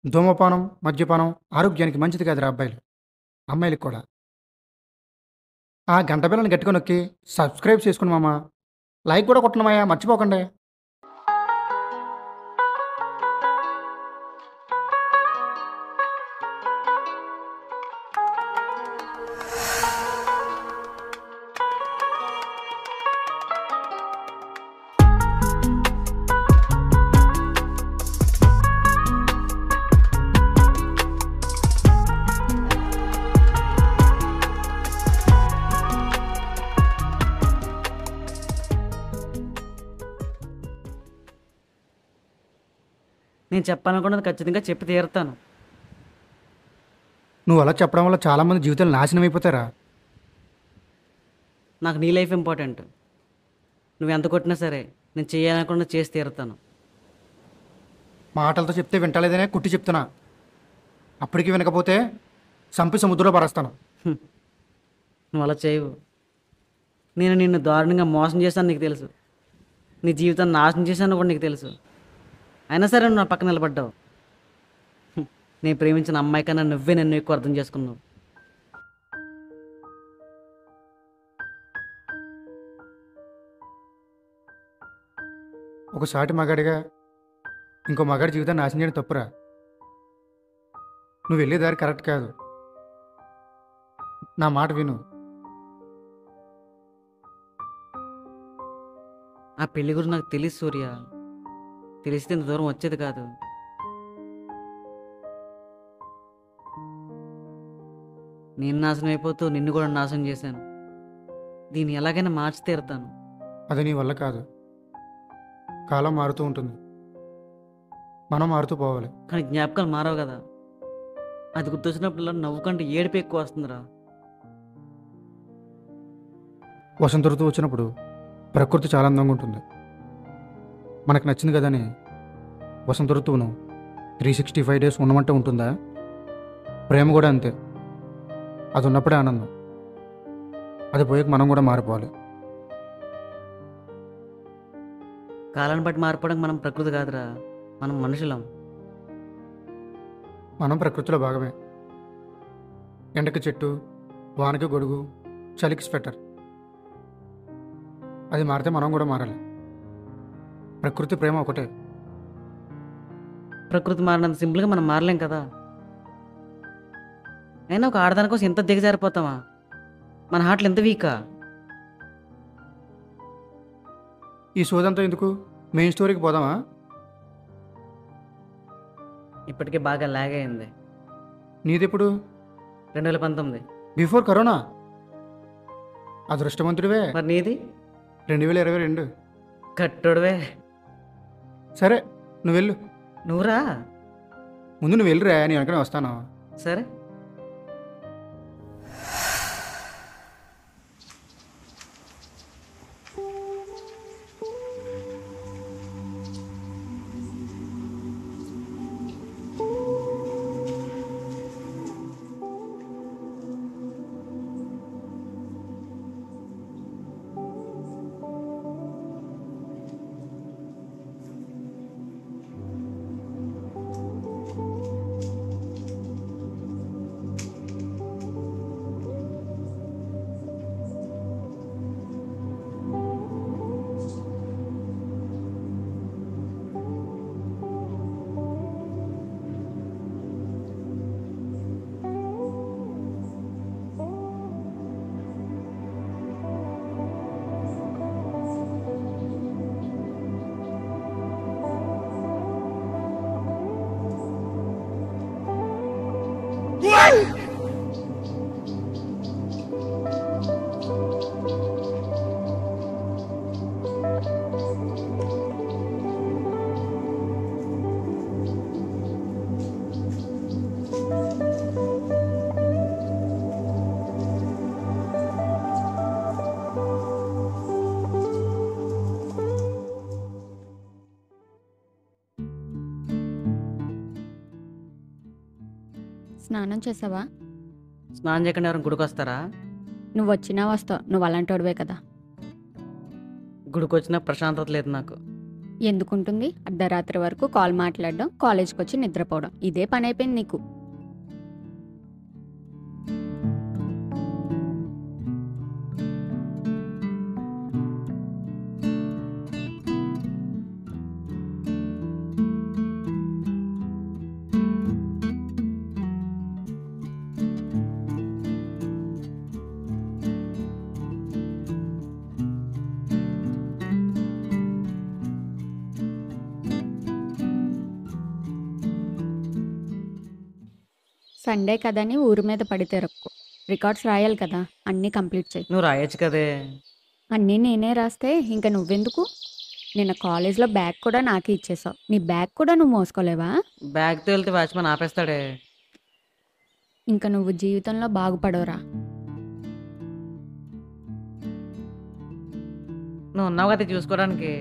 ధూమపానం, మద్యపానం ఆరోగ్యానికి మంచిది కాదురా అబ్బాయిలు. అమ్మాయిలకి కూడా. ఆ గంట బిల్లని గట్టిగా నొక్కి సబ్స్క్రైబ్ చేసుకోండి మామ. లైక్ కూడా కొట్టండి మాయా మర్చిపోకండి. నేను చెప్పాలనుకున్నది ఖచ్చితంగా చెప్పి తీరుతాను. నువ్వు అలా చెప్పడం వల్ల చాలామంది జీవితాలు నాశనం అయిపోతారా. నాకు నీ లైఫ్ ఇంపార్టెంట్. నువ్వు ఎంత కొట్టినా సరే నేను చేయాలనుకున్నది చేసి తీరుతాను. మాటలతో చెప్తే వింటలేదనే కుట్టి చెప్తున్నా. అప్పటికి వినకపోతే సంపి సముద్రంలో పరేస్తాను. నువ్వు అలా చేయవు. నేను నిన్ను దారుణంగా మోసం చేశాను నీకు తెలుసు. నీ జీవితాన్ని నాశనం చేశాను కూడా నీకు తెలుసు. అయినా సరే నువ్వు నా పక్కన నిలబడ్డావు. నేను ప్రేమించిన అమ్మాయి కన్నా నువ్వే నన్ను ఎక్కువ అర్థం చేసుకున్నావు. ఒక సాటి మగాడిగా ఇంకో మగాడి జీవితాన్ని నాశనం చేయడం తప్పురా. నువ్వు వెళ్ళే దారి కరెక్ట్ కాదు. నా మాట విను. ఆ పెళ్లి గురించి నాకు తెలుసు సూర్య. తెలిస్తే ఇంత దూరం వచ్చేది కాదు. నేను నాశనం అయిపోతూ నిన్ను కూడా నాశనం చేశాను. దీన్ని ఎలాగైనా మార్చి తీరుతాను. అది నీ వల్ల కాదు. కాలం మారుతూ ఉంటుంది. మనం మారుతూ పోవాలి. కానీ జ్ఞాపకాలు మారవు కదా. అది గుర్తొచ్చినప్పుడు నవ్వుకంటే ఏడుపు ఎక్కువ వస్తుందిరా. వసంత ఋతువు వచ్చినప్పుడు ప్రకృతి చాలా అందంగా ఉంటుంది. మనకు నచ్చింది కదని వసంత ఋతువును 365 డేస్ ఉండమంటే ఉంటుందా? ప్రేమ కూడా అంతే. అది ఉన్నప్పుడే ఆనందం. అది పోయాక మనం కూడా మారిపోవాలి. కాలాన్ని బట్టి మారిపోవడానికి మనం ప్రకృతి కాదురా, మనం మనుషులం. మనం ప్రకృతిలో భాగమే. ఎండకి చెట్టు, వానకి గొడుగు, చలికి స్వెటర్. అది మారితే మనం కూడా మారాలి. ప్రకృతి ప్రేమ ఒకటే. ప్రకృతి మారినంత సింపుల్గా మనం మారలేం కదా. అయినా ఒక ఆడదాని కోసం ఎంత దిగజారిపోతామా? మన హార్ట్లు ఎంత వీకా? ఈ సోదంతా ఎందుకు? మెయిన్ స్టోరీకి పోదామా? ఇప్పటికే బాగా లాగ్ అయింది. నీదెప్పుడు? 2019. Before corona. అదృష్టవంతుడివే. మరి నీది? 2022. కట్టుడువే. సరే నువ్వు వెళ్ళు. నువ్వురా. ముందు నువ్వు వెళ్ళిరా, నేను వెనకనే వస్తాను. సరే. స్నానం చేసావా? స్నానం చేయకుండా ఎవరైనా గుడికి వస్తారా? నువ్వు వచ్చినా వస్తావు, నువ్వు అలాంటోడివే కదా. గుడికి వచ్చినా ప్రశాంతత లేదు నాకు. ఎందుకుంటుంది? అర్ధరాత్రి వరకు కాల్ మాట్లాడడం, కాలేజ్కి వచ్చి నిద్రపోవడం. ఇదే పని అయిపోయింది నీకు. సండే కదని ఊరి మీద పడి తిరక్కు. రికార్డ్స్ రాయాలి కదా, అన్నీ కంప్లీట్ చేయి. నువ్వు రాయొచ్చు కదే. అన్నీ నేనే రాస్తే ఇంకా నువ్వెందుకు? నిన్న కాలేజ్లో బ్యాగ్ కూడా నాకే ఇచ్చేసావు. నీ బ్యాగ్ కూడా నువ్వు మోసుకోలేవా? బ్యాగ్తో వెళ్తే వాచ్మెన్ ఆపేస్తాడే. ఇంకా నువ్వు జీవితంలో బాగుపడవురా. నువ్వు ఉన్నావు కదా చూసుకోవడానికి.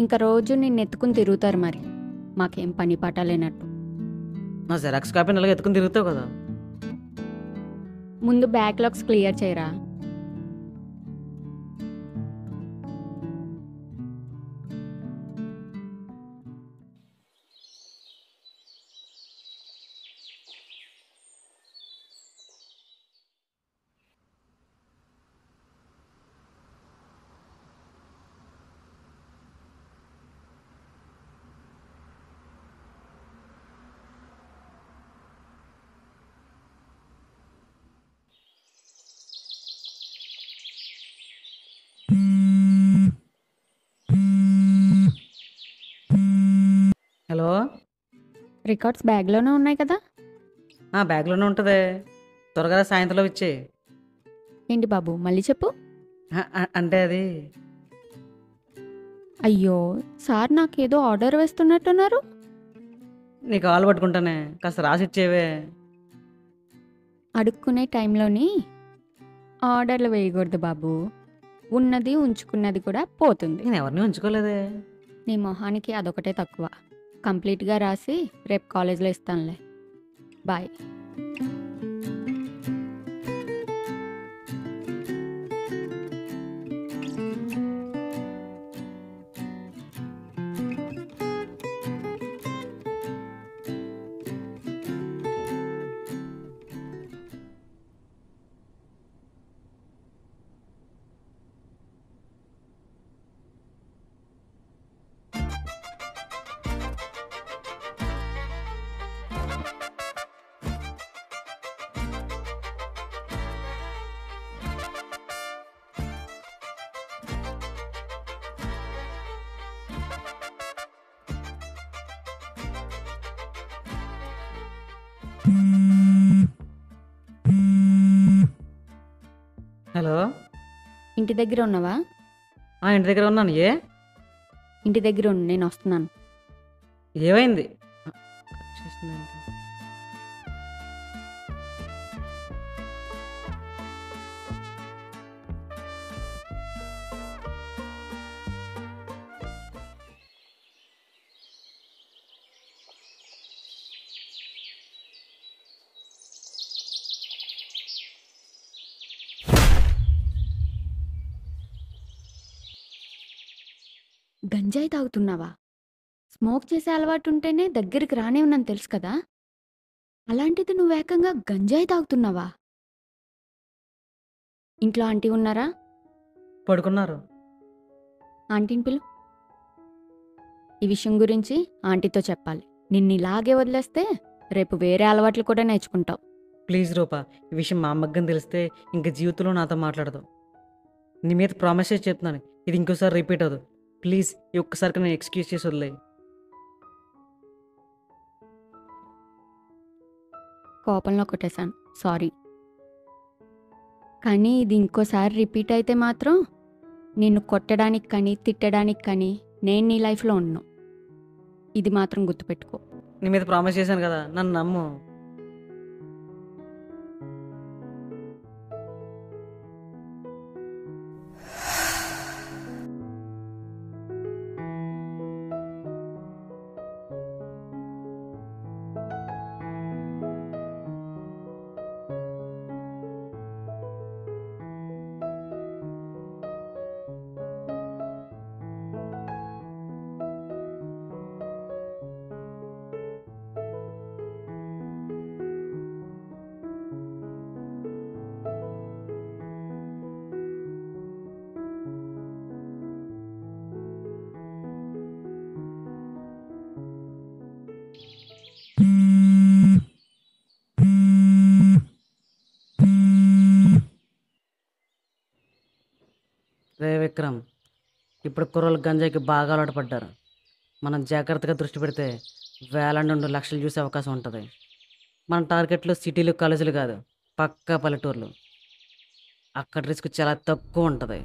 ఇంకా రోజు నిన్ను ఎత్తుకుని తిరుగుతారు మరి. మాకేం పని పాట లేనట్టు. నా జెరాక్స్ కాపీ నెలగా ఎత్తుకుని తిరుగుతావు కదా. ముందు బ్యాక్లాగ్స్ క్లియర్ చేయరా. హలో. రికార్డ్స్ బ్యాగ్లోనే ఉన్నాయి కదా. బ్యాగ్లోనే ఉంటుంది. త్వరగా సాయంత్రంలో ఇచ్చే. ఏంటి బాబు, మళ్ళీ చెప్పు. అంటే అది అయ్యో, సార్ నాకేదో ఆర్డర్ వేస్తున్నట్టున్నారు. నీ కాలు పట్టుకుంటానే, కాస్త రాసి ఇచ్చేవే. అడుక్కునే టైంలోని ఆర్డర్లు వేయకూడదు బాబు. ఉన్నది ఉంచుకున్నది కూడా పోతుంది. నేను ఎవరిని ఉంచుకోలేదే. నీ మొహానికి అదొకటే తక్కువ. కంప్లీట్గా రాసి రేపు కాలేజ్లో ఇస్తానులే. బాయ్. హలో. ఇంటి దగ్గర ఉన్నావా? ఇంటి దగ్గర ఉన్నాను. ఇంటి దగ్గర ఉండు, నేను వస్తున్నాను. ఏమైంది? గంజాయి తాగుతున్నావా? స్మోక్ చేసే అలవాటు ఉంటేనే దగ్గరికి రానే ఉన్నాను తెలుసు కదా. అలాంటిది నువ్వు ఏకంగా గంజాయి తాగుతున్నావా? ఇంట్లో ఆంటీ ఉన్నారా? పడుకున్నారు. ఆంటీని పిలు. ఈ విషయం గురించి ఆంటీతో చెప్పాలి. నిన్ను ఇలాగే వదిలేస్తే రేపు వేరే అలవాట్లు కూడా నేర్చుకుంటావు. ప్లీజ్ రూపా, ఈ విషయం మా అమ్మకి తెలిస్తే ఇంకా జీవితంలో నాతో మాట్లాడదు. నీ మీద ప్రామిస్ చేసి చెప్తున్నాను, ఇది ఇంకోసారి రిపీట్ అవ్వదు. ప్లీజ్ ఈ ఒక్కసారికి నేను ఎక్స్క్యూజ్ చేసి వదిలే. కోపంలో కొట్టేశాను, సారీ. కానీ ఇది ఇంకోసారి రిపీట్ అయితే మాత్రం నిన్ను కొట్టడానికి కానీ తిట్టడానికి కానీ నేను నీ లైఫ్లో ఉన్నాను. ఇది మాత్రం గుర్తుపెట్టుకో. నీ మీద ప్రామిస్ చేశాను కదా, నన్ను నమ్ము. విక్రమ్, ఇప్పుడు కుర్రోళ్ళు గంజాయికి బాగా అలవాటు పడ్డారు. మనం జాగ్రత్తగా దృష్టి పెడితే వేల నుండి లక్షలు చూసే అవకాశం ఉంటుంది. మన టార్గెట్లు సిటీలు, కాలేజీలు కాదు, పక్కా పల్లెటూర్లు. అక్కడ రిస్క్ చాలా తక్కువ ఉంటుంది.